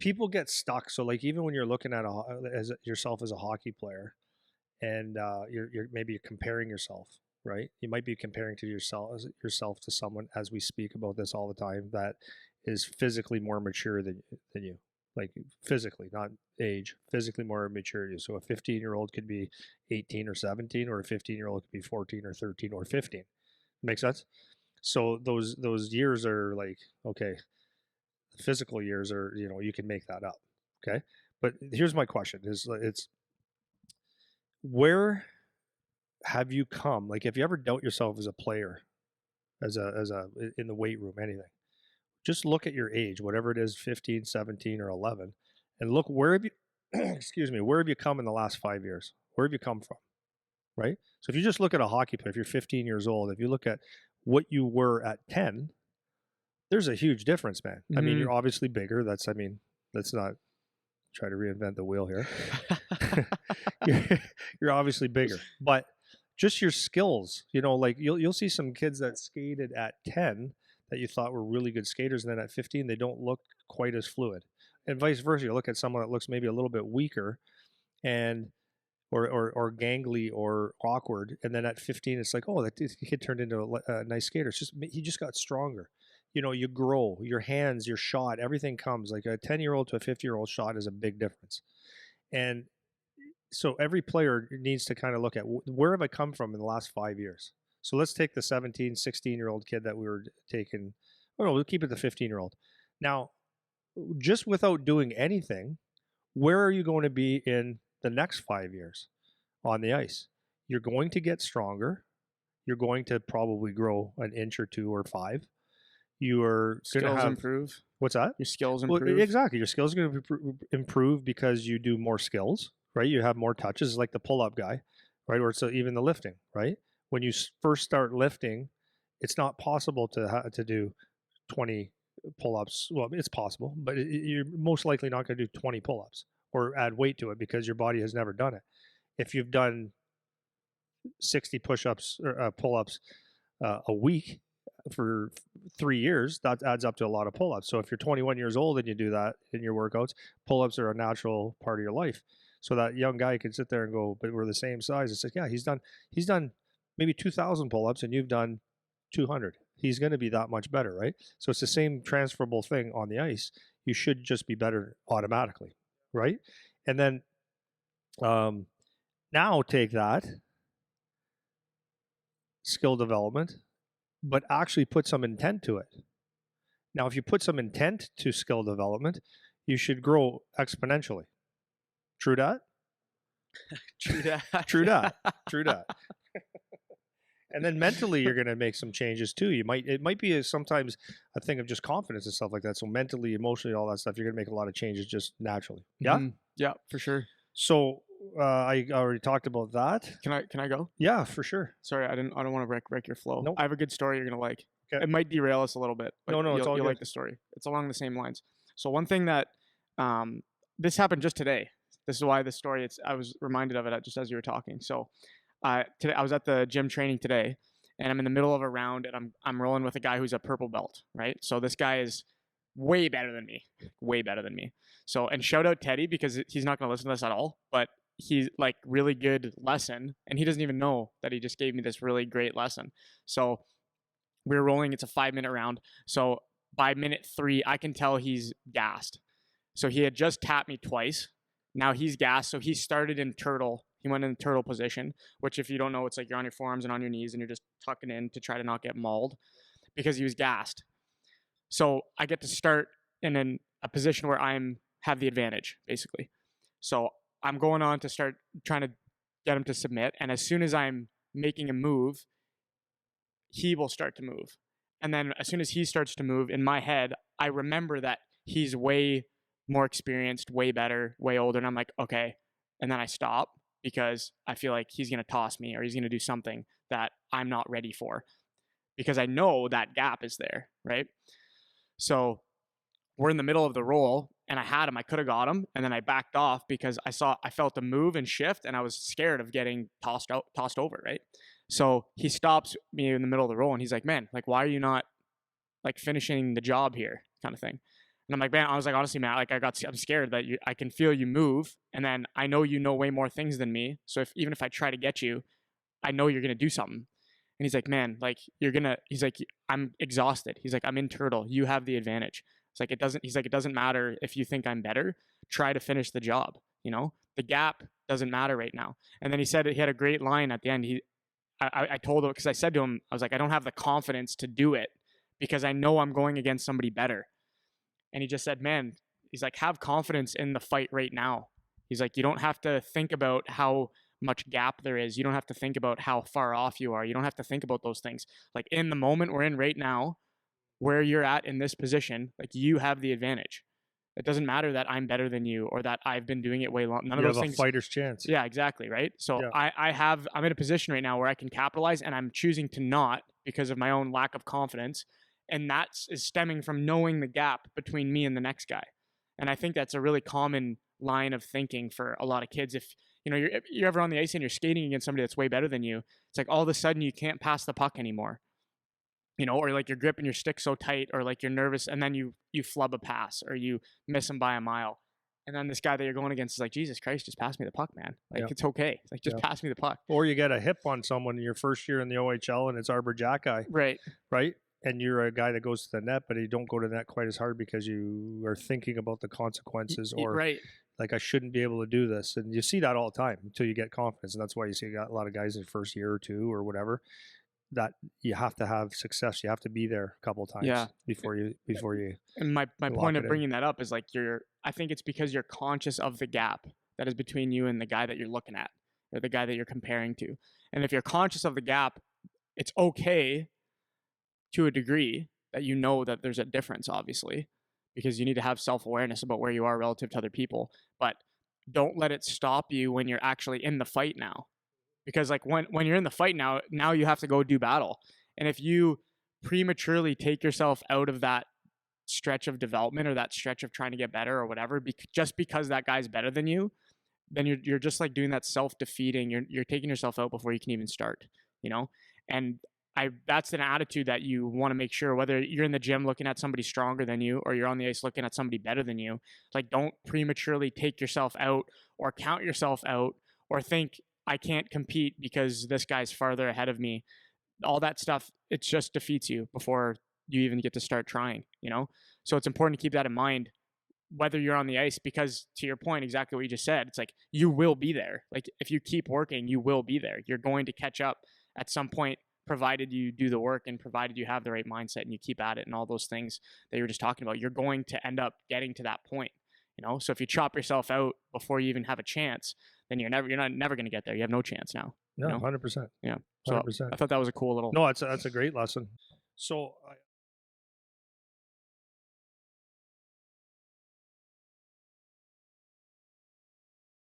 people get stuck. So like even when you're looking at yourself as a hockey player, and you're maybe you're comparing yourself, right? You might be comparing to yourself to someone, as we speak about this all the time, that is physically more mature than you, like physically, not age, physically more maturity. So a 15-year-old could be 18 or 17, or a 15-year-old could be 14 or 13 or 15. Make sense? So those years are like, okay, the physical years are, you can make that up. Okay. But here's my question: it's where have you come? Like, if you ever doubt yourself as a player, as a in the weight room, anything, just look at your age, whatever it is, 15, 17, or 11, and look, where have you excuse me, where have you come in the last 5 years? Where have you come from? Right? So if you just look at a hockey player, if you're 15 years old, if you look at what you were at 10, there's a huge difference, man. I mean, you're obviously bigger. Let's not try to reinvent the wheel here. you're obviously bigger, but just your skills, like you'll see some kids that skated at 10 that you thought were really good skaters, and then at 15 they don't look quite as fluid, and vice versa. You look at someone that looks maybe a little bit weaker and or gangly or awkward, and then at 15 it's like, oh, that kid turned into a nice skater. It's just he just got stronger. You grow, your hands, your shot, everything comes. Like a 10-year-old to a 50-year-old shot is a big difference. And so every player needs to kind of look at where have I come from in the last 5 years. So let's take the 17, 16-year-old kid that we were taking. Oh no, we'll keep it the 15-year-old. Now, just without doing anything, where are you going to be in the next 5 years on the ice? You're going to get stronger. You're going to probably grow an inch or two or five. You are going to have improve. What's that? Your skills improve. Well, exactly. Your skills are going to improve because you do more skills, right? You have more touches, like the pull-up guy, right? Or so even the lifting, right? When you first start lifting, it's not possible to do 20 pull-ups. Well, it's possible, but you're most likely not going to do 20 pull-ups or add weight to it because your body has never done it. If you've done 60 push-ups or pull-ups a week for 3 years, that adds up to a lot of pull-ups. So if you're 21 years old and you do that in your workouts, pull-ups are a natural part of your life. So that young guy can sit there and go, but we're the same size. It's like, yeah, he's done maybe 2,000 pull-ups and you've done 200. He's going to be that much better, right? So it's the same transferable thing on the ice. You should just be better automatically, right? And then now take that skill development, but actually put some intent to it. Now, if you put some intent to skill development, you should grow exponentially. True that? True that. True that. True that. And then mentally, you're going to make some changes too. It might be sometimes a thing of just confidence and stuff like that. So mentally, emotionally, all that stuff, you're going to make a lot of changes just naturally. Yeah? Mm-hmm. Yeah, for sure. So I already talked about that. Can I go? Yeah, for sure. Sorry, I don't want to wreck your flow. Nope. I have a good story you're gonna like. Okay. It might derail us a little bit, but No, it's all you'll good. like the story. It's along the same lines. So one thing that this happened just today. This is why this story. I was reminded of it just as you were talking. So today I was at the gym training today, and I'm in the middle of a round, and I'm rolling with a guy who's a purple belt, right? So this guy is way better than me. So, and shout out Teddy, because he's not going to listen to this at all, but he's like really good lesson, and he doesn't even know that he just gave me this really great lesson. So we're rolling. It's a 5-minute round. So by minute 3, I can tell he's gassed. So he had just tapped me twice. Now he's gassed. So he started in turtle. He went in the turtle position, which if you don't know, it's like you're on your forearms and on your knees and you're just tucking in to try to not get mauled, because he was gassed. So I get to start in a position where have the advantage, basically. So I'm going on to start trying to get him to submit. And as soon as I'm making a move, he will start to move. And then as soon as he starts to move, in my head, I remember that he's way more experienced, way better, way older. And I'm like, okay. And then I stop because I feel like he's going to toss me or he's going to do something that I'm not ready for, because I know that gap is there, right? So we're in the middle of the roll, and I had him. I could have got him, and then I backed off because I felt the move and shift, and I was scared of getting tossed over, right? So he stops me in the middle of the roll, and he's like, "Man, like, why are you not like finishing the job here?" kind of thing. And I'm like, man, I was like, honestly, man, like I'm scared that I can feel you move, and then I know you know way more things than me. So even if I try to get you, I know you're gonna do something. And he's like, man, like he's like, I'm exhausted. He's like, I'm in turtle. You have the advantage. It's like, he's like, it doesn't matter if you think I'm better. Try to finish the job. The gap doesn't matter right now. And then he said, he had a great line at the end. I told him, because I said to him, I was like, I don't have the confidence to do it because I know I'm going against somebody better. And he just said, man, he's like, have confidence in the fight right now. He's like, you don't have to think about how much gap there is. You don't have to think about how far off you are. You don't have to think about those things. Like, in the moment we're in right now, where you're at in this position, like, you have the advantage. It doesn't matter that I'm better than you or that I've been doing it way long. None of You have those a things. fighter's chance. Yeah, exactly. Right. So Yeah. I'm in a position right now where I can capitalize, and I'm choosing to not because of my own lack of confidence. And that is stemming from knowing the gap between me and the next guy. And I think that's a really common line of thinking for a lot of kids. If you're ever on the ice and you're skating against somebody that's way better than you, it's like all of a sudden you can't pass the puck anymore. Or like you're gripping your stick so tight, or like you're nervous, and then you flub a pass or you miss them by a mile. And then this guy that you're going against is like, Jesus Christ, just pass me the puck, man. Like, Yeah. it's okay. Like, just Yeah. pass me the puck. Or you get a hip on someone in your first year in the OHL and it's Arbor Jack guy, Right. right? And you're a guy that goes to the net, but you don't go to the net quite as hard because you are thinking about the consequences, or Right. like, I shouldn't be able to do this. And you see that all the time until you get confidence. And that's why you see a lot of guys in the first year or two or whatever, that you have to have success. You have to be there a couple of times Yeah. before you And my lock point it of in. bringing that up is like, I think it's because you're conscious of the gap that is between you and the guy that you're looking at, or the guy that you're comparing to. And if you're conscious of the gap, it's okay to a degree that you know that there's a difference, obviously, because you need to have self-awareness about where you are relative to other people. But don't let it stop you when you're actually in the fight now. Because like when you're in the fight now you have to go do battle. And if you prematurely take yourself out of that stretch of development or that stretch of trying to get better or whatever, just because that guy's better than you, then you're just like doing that self-defeating. You're taking yourself out before you can even start, And that's an attitude that you want to make sure, whether you're in the gym looking at somebody stronger than you or you're on the ice looking at somebody better than you. Like, don't prematurely take yourself out or count yourself out or think I can't compete because this guy's farther ahead of me. All that stuff, it just defeats you before you even get to start trying. So it's important to keep that in mind, whether you're on the ice, because to your point, exactly what you just said, it's like, you will be there. Like, if you keep working, you will be there. You're going to catch up at some point, provided you do the work and provided you have the right mindset and you keep at it and all those things that you were just talking about. You're going to end up getting to that point. So if you chop yourself out before you even have a chance, then you're never going to get there. You have no chance now. Yeah, 100%. Yeah. So 100%. I thought that was a cool little. No, that's a great lesson. So